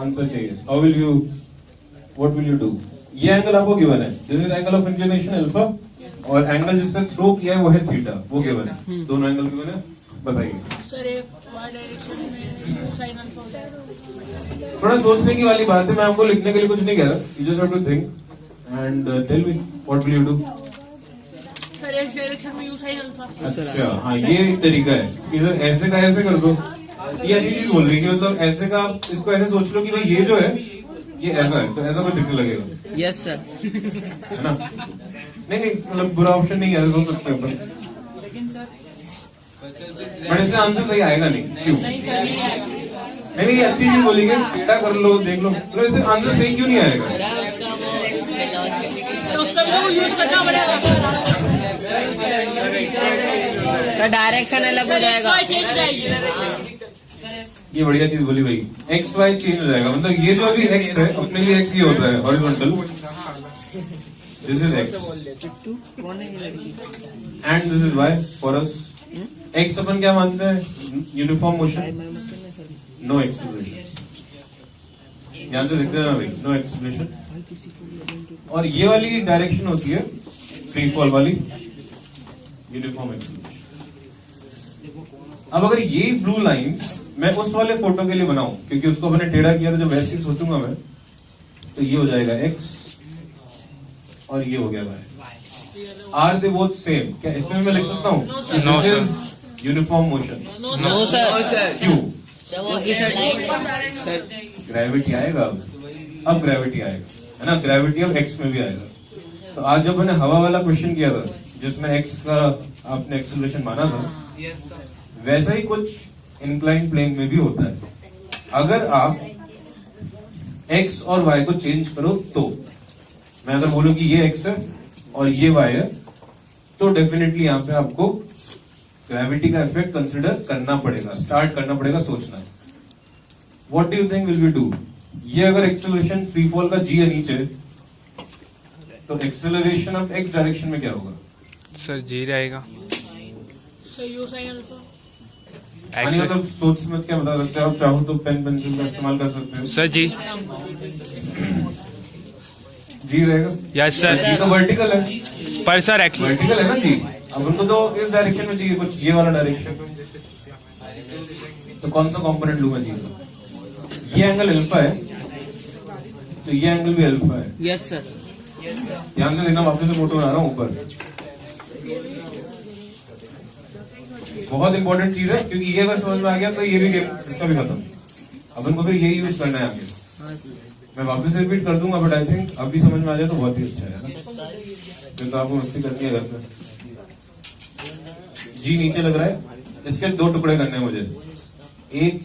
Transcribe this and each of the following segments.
Answer चाहिए। How will you, what will you do? ये angle आपको गिवन है, this is angle of inclination alpha, और angle जिससे थ्रो किया है वो है थीटा, वो गिवन है। दोनों एंगल गिवन है, बताइए। सर एक y डायरेक्शन में sin अल्फा होता है। थोड़ा सोचने की वाली बात है, मैं आपको लिखने के लिए कुछ नहीं कह रहा, you just have to think and tell me what will you do. Sir x direction में u sin अल्फा। अच्छा हाँ, ये एक तरीका है कि सर ऐसे का ऐसे कर दो। ये अच्छी चीज बोल रही है कि मतलब ऐसे का, इसको ऐसे सोच लो कि भाई ये जो है ये ऐसा है, तो ऐसा कुछ दिखने लगेगा। Yes sir. है ना? नहीं मतलब बुरा ऑप्शन नहीं है, ऐसा सोच सकते हैं अपन, बट इससे आंसर सही आएगा नहीं। क्यों नहीं? ये अच्छी चीज बोली है, टेढ़ा कर लो देख लो, तो इससे आंसर सही क्यों नहीं आएगा? तो उसका भी तो यूज करना पड़ेगा। सर डायरेक्शन अलग हो जाएगा। x y चेंज जाएगी। ये बढ़िया चीज बोली भाई, एक्स वाई चेंज हो जाएगा, मतलब ये जो अभी एक्स है अपने लिए एक्स ही होता है horizontal, this is X and this is Y for us. X अपन क्या मानते हैं? यूनिफॉर्म मोशन, नो एक्सेलरेशन, ध्यान से देखते हैं ना भाई, नो एक्सेलरेशन। और ये वाली डायरेक्शन होती है फ्री फॉल वाली, यूनिफॉर्म एक्सेलरेशन। अब अगर ये ब्लू लाइन मैं उस वाले फोटो के लिए बनाऊं, क्योंकि उसको मैंने टेढ़ा किया था, जब वैसे ही सोचूंगा मैं, तो ये हो जाएगा x और ये हो गया y। Are they both same? क्या इसमें मैं लिख सकता हूँ no sir, uniform motion? No sir. क्यों? क्योंकि सर ग्रेविटी आएगा, अब ग्रेविटी आएगा, है ना? ग्रेविटी अब x में भी आएगा। तो आज जब मैंने हवा वाला क्वेश्चन किया था जिसमें x का आपने एक्सेलरेशन माना था, वैसा ही कुछ इंक्लाइन प्लेन में भी होता है। अगर आप x और y को चेंज करो, तो मैं अगर बोलूं कि ये x है और ये y है, तो डेफिनेटली यहां पे आपको ग्रेविटी का इफेक्ट कंसिडर करना पड़ेगा, स्टार्ट करना पड़ेगा सोचना। What do you think will we do? ये अगर एक्सेलरेशन फ्री फॉल का g है नीचे, तो एक्सेलरेशन ऑफ x डायरेक्शन में क्या होगा? सर जी रहेगा। Sir u sin alpha. मतलब सोच समझ के बता सकते हो, आप चाहो तो पेन पेंसिल का इस्तेमाल कर सकते हो। सर जी। जी रहेगा? Yes sir. जी तो वर्टिकल है, पर सर एक्चुअली वर्टिकल है ना जी। अब उनको तो इस डायरेक्शन में चाहिए कुछ, ये वाला डायरेक्शन, तो कौन सा कंपोनेंट लूंगा जी? ये एंगल अल्फा है, तो ये एंगल भी अल्फा है। Yes sir. ध्यान से देखना, वापस से फोटो बना रहा हूँ ऊपर। बहुत इंपॉर्टेंट चीज है, क्योंकि ये अगर समझ में आ गया तो ये भी गेम इसका भी खत्म। अपन को फिर यही यूज करना है आगे। मैं वापस रिपीट कर दूंगा, बट आई थिंक अभी समझ में आ जाए तो बहुत ही अच्छा है ना? फिर तो आपको मस्ती करनी है घर पे। जी नीचे लग रहा है, इसके दो टुकड़े करने हैं मुझे, एक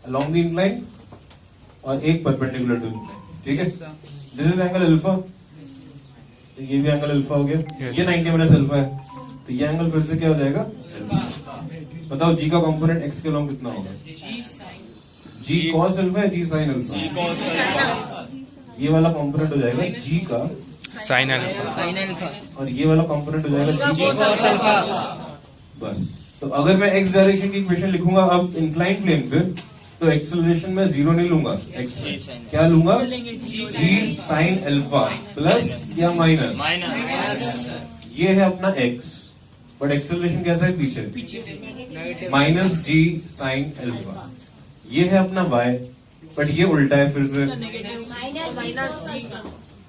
अलोंग द इंक्लाइन और एक परपेंडिकुलर टू इंक्लाइन, ठीक है? दिस इज एंगल अल्फा, तो ये भी एंगल अल्फा हो गया। ये 90 माइनस अल्फा है, तो ये एंगल फिर से क्या हो जाएगा? बताओ जी का कंपोनेंट x के अलोंग कितना होगा? जी कॉस अल्फा है, जी साइन अल्फा? ये वाला कंपोनेंट हो जाएगा जी का साइन अल्फा। Sine alpha. और ये वाला कंपोनेंट हो जाएगा जी कॉस अल्फा। बस। तो अगर मैं x डायरेक्शन की इक्वेशन लिखूंगा अब इंक्लाइन प्लेन पे, तो एक्सेलरेशन में जीरो नहीं लूंगा, x क्या लूंगा? जी साइन अल्फा प्लस या माइनस। ये है अपना x, बट एक्सेलरेशन कैसा है? पीछे, माइनस जी साइन अल्फा। ये है अपना y, बट ये उल्टा है फिर से।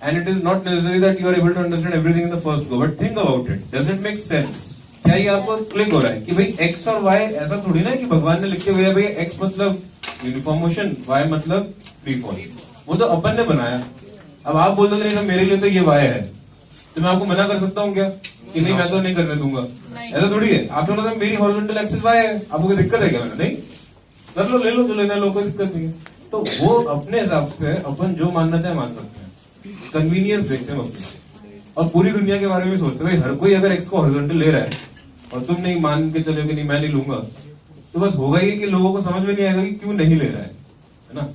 And it is not necessary that you are able to understand everything in the first go, but think about it, does it make sense? क्या ये आपको क्लिक हो रहा है कि भाई x और y ऐसा थोड़ी ना कि भगवान ने लिखे हुए भाई x मतलब यूनिफॉर्म मोशन, y मतलब फ्री फॉल, वो तो अपन ने बनाया। अब आप बोल दो नहीं तो मेरे लिए तो ये y है, तो मैं आपको मना कर सकता हूँ क्या कि नहीं मैं तो नहीं करने दूंगा? ऐसा थोड़ी है। आप लोगों ने मेरी हॉरिजॉन्टल एक्सिस y है, आपको कोई दिक्कत है क्या? मैंने नहीं, कर लो, ले लो जो लेना, लो, कोई दिक्कत नहीं है। तो वो अपने हिसाब से अपन जो मानना चाहे मान सकते हैं, कन्वीनियंस देखते हैं अपनी, और पूरी दुनिया के बारे में सोचते हैं। भाई हर कोई अगर एक्स को हॉरिजॉन्टल ले रहा है और तुम नहीं मान के चलो कि नहीं मैं नहीं लूंगा, तो बस होगा ये कि लोगों को समझ में नहीं आएगा कि क्यों नहीं ले रहा है ना?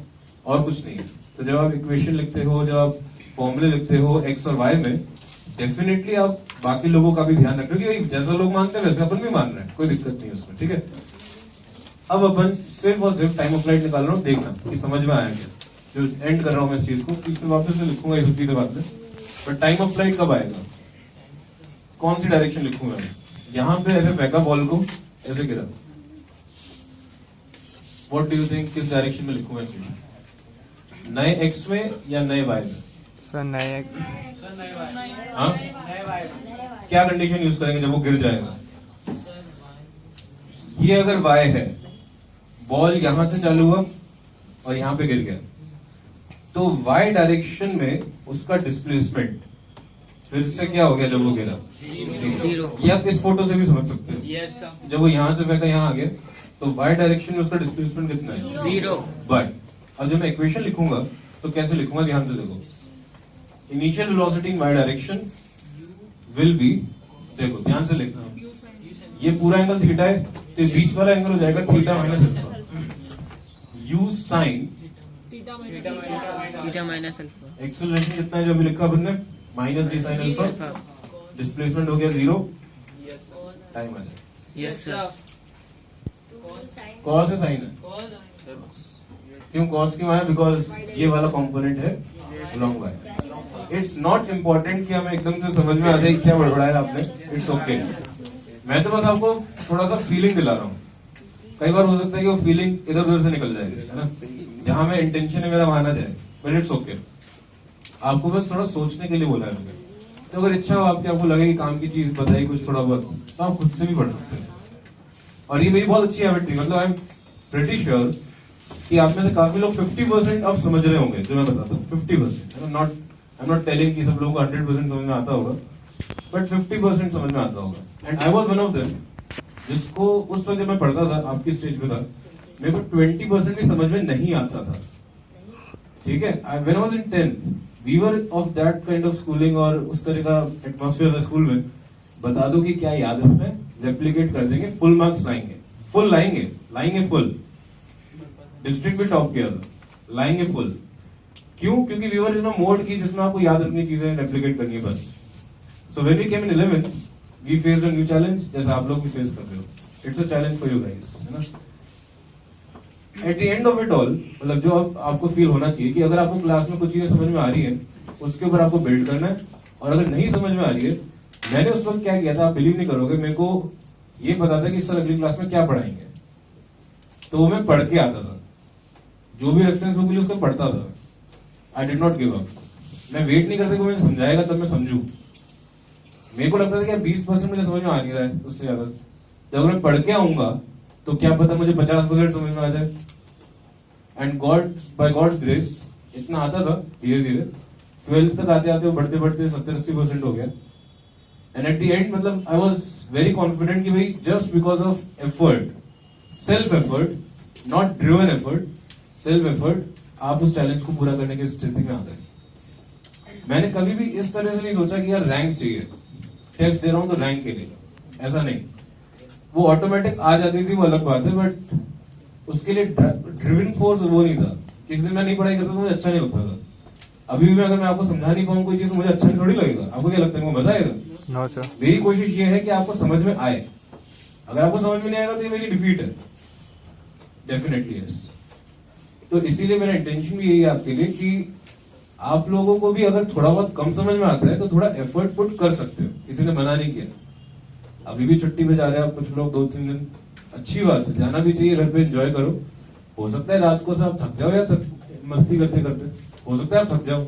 और कुछ नहीं है। तो जब आप इक्वेशन लिखते हो, जब आप फॉर्मूले लिखते हो एक्स और वाई में, डेफिनेटली आप बाकी लोगों का भी ध्यान रखो कि भाई जैसा लोग मानते हैं वैसे अपन भी मान रहे हैं, कोई दिक्कत नहीं है उसमें, ठीक है? अब अपन सिर्फ और सिर्फ टाइम ऑफ फ्लाइट निकाल रहा हूँ, देखना कि समझ में आया क्या। जो एंड कर रहा हूं मैं इस चीज को, इसमें वापस से लिखूंगा, ये सब चीजें बाद में। बट टाइम ऑफ फ्लाइट कब आएगा, कौन सी डायरेक्शन लिखूंगा मैं? यहां पे ऐसे फेंका बॉल को, ऐसे गिरा, व्हाट डू यू थिंक, किस डायरेक्शन में लिखूंगा इसमें? नए एक्स में या नए वाई में? सर नए हाँ, क्या कंडीशन यूज करेंगे जब वो गिर जाएगा? ये अगर वाई है, बॉल यहां से चालू हुआ और यहां पे गिर गया, तो वाई डायरेक्शन में उसका डिस्प्लेसमेंट फिर से क्या हो गया जब वो गिरा? जीरो। ये आप इस फोटो से भी समझ सकते हैं। Yes sir. जब वो यहां से फेंका यहां आ गया, तो वाई डायरेक्शन में उसका डिस्प्लेसमेंट कितना है? जीरो। बट अब जब मैं इक्वेशन लिखूंगा तो कैसे लिखूंगा, ध्यान से देखो। Initial velocity in y direction will be, देखो ध्यान से लिखना, ये पूरा एंगल थीटा है, तो बीच वाला एंगल हो जाएगा theta minus alpha, you sine theta theta minus alpha. Acceleration कितना है जो अभी लिखा अपन ने, minus D sine alpha, displacement हो गया जीरो, टाइम आ जाए। Yes sir. कॉस है साइन है, क्यों कॉस क्यों आया? बिकॉज ये वाला कंपोनेंट है long y. It's not important कि हमें एकदम से समझ में आ जाए क्या बड़बड़ाया आपने, इट्स ओके। मैं तो बस आपको थोड़ा सा फीलिंग दिला रहा हूँ। कई बार हो सकता है कि वो फीलिंग इधर उधर से निकल जाएगी, है ना, जहां मैं इंटेंशन है मेरा माना जाए, बट इट्स ओके। आपको बस थोड़ा सोचने के लिए बोला है मैंने। तो अगर इच्छा हो आपकी, आपको लगे कि काम की चीज बताइए कुछ थोड़ा बहुत, तो आप खुद से भी पढ़ सकते हैं। और ये मेरी बहुत अच्छी हैबिट थी, मतलब आई एम प्रीटी श्योर कि आप में से काफी लोग 50% अब समझ रहे होंगे जो मैं बताता हूँ। 50%, आई एम नॉट टेलिंग कि सब लोगों को 100% समझ में आता होगा, बट 50% समझ में आता होगा। And I was one of them, जिसको उस वक्त जब मैं पढ़ता था, आपकी स्टेज पे था, मेरे को 20% भी समझ में नहीं आता था। ठीक है, when I was in 10th we were of that kind of schooling, और उस तरह का एटमॉस्फेयर था स्कूल में। बता दो कि क्या याद रखना है, रेप्लिकेट कर देंगे, फुल मार्क्स लाएंगे, फुल लाएंगे फुल। डिस्ट्रिक्ट भी टॉप किया था, लाएंगे फुल। क्यों? क्योंकि we were in a mode की जिसमें आपको याद रखनी चीजें, रेप्लिकेट करनी है बस। So when we came in 11th we faced a new challenge, जैसा आप लोग भी फेस कर रहे हो। It's a challenge for you guys, है ना। At the end of it all, मतलब जो आपको फील होना चाहिए कि अगर आपको क्लास में कुछ चीजें समझ में आ रही है, उसके ऊपर आपको बिल्ड करना है। और अगर नहीं समझ में आ रही है, मैंने उस वक्त क्या किया था आप बिलीव नहीं करोगे, मेरे को ये पता था कि सर अगली क्लास में क्या पढ़ाएंगे, तो वो मैं पढ़ के आता था। जो भी रेफरेंस बुक मिली उसको पढ़ता था। I did not give up. मैं वेट नहीं करता कि मुझे समझाएगा तब मैं समझू। मेरे को लगता था कि 20% मुझे समझ में आ नहीं रहा है, उससे ज्यादा जब मैं पढ़ के आऊंगा तो क्या पता मुझे 50% समझ में आ जाए। And God, by God's grace, इतना आता था धीरे धीरे। 12th तक आते आते बढ़ते बढ़ते 70-80% हो गया। एंड एट द एंड मतलब आई वॉज वेरी कॉन्फिडेंट कि भाई just because of effort, self effort, not driven effort, self effort, आप उस चैलेंज को पूरा करने की स्थिति में आते हैं। मैंने कभी भी इस तरह से नहीं सोचा कि यार रैंक चाहिए, टेस्ट दे रहा हूं तो रैंक के लिए, ऐसा नहीं। वो ऑटोमेटिक आ जाती थी, वो अलग बात है, बट उसके लिए ड्रिविंग फोर्स वो नहीं था। किसी दिन मैं नहीं पढ़ाई करता तो मुझे अच्छा नहीं लगता था। अभी भी अगर मैं आपको समझा नहीं पाऊँ कोई चीज, मुझे अच्छा थोड़ी लगेगा। आपको क्या लगता है, मजा आएगा? No sir. मेरी कोशिश ये है कि आपको समझ में आए। अगर आपको समझ में नहीं आएगा तो ये मेरी डिफीट है, डेफिनेटली यस। तो इसीलिए मेरा इंटेंशन भी यही है आपके लिए कि आप लोगों को भी अगर थोड़ा बहुत कम समझ में आता है तो थोड़ा एफर्ट पुट कर सकते हो, किसी ने मना नहीं किया। अभी भी छुट्टी पे जा रहे हैं आप कुछ लोग 2-3 दिन, अच्छी बात है, जाना भी चाहिए, घर पे एंजॉय करो। हो सकता है रात को से आप थक जाओ या मस्ती करते करते, हो सकता है आप थक जाओ,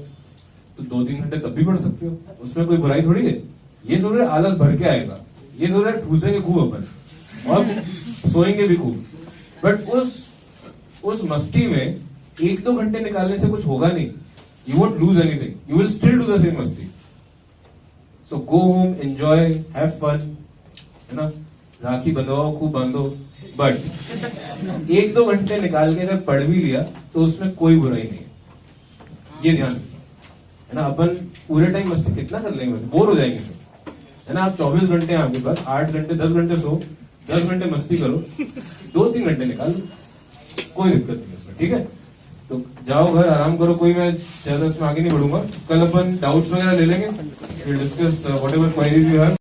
तो 2-3 घंटे तब भी पढ़ सकते हो, उसमें कोई बुराई थोड़ी है। ये जरूर आलस भर के आएगा, ये जरूर ठूसेंगे खूब अपन और सोएंगे भी खूब, बट उस मस्ती में 1-2 घंटे निकालने से कुछ होगा नहीं। You won't lose anything. You will still do the same मस्ती. So go home, enjoy, have fun, है ना। राखी बंधवाओ, खूब बांधो, बट 1-2 घंटे निकाल के अगर पढ़ भी लिया तो उसमें कोई बुराई नहीं है। ये ध्यान है ना। अपन पूरे टाइम मस्ती कितना कर लेंगे, बोर हो जाएंगे, है ना। आप 24 घंटे हैं आपके पास, 8 घंटे 10 घंटे सो, 10 घंटे मस्ती करो, 2-3 घंटे निकाल, कोई दिक्कत नहीं उसमें, ठीक है। तो जाओ घर, आराम करो। कोई मैं ज्यादा इसमें आगे नहीं बढ़ूंगा। कल अपन डाउट्स वगैरह ले लेंगे, discuss whatever queries you have.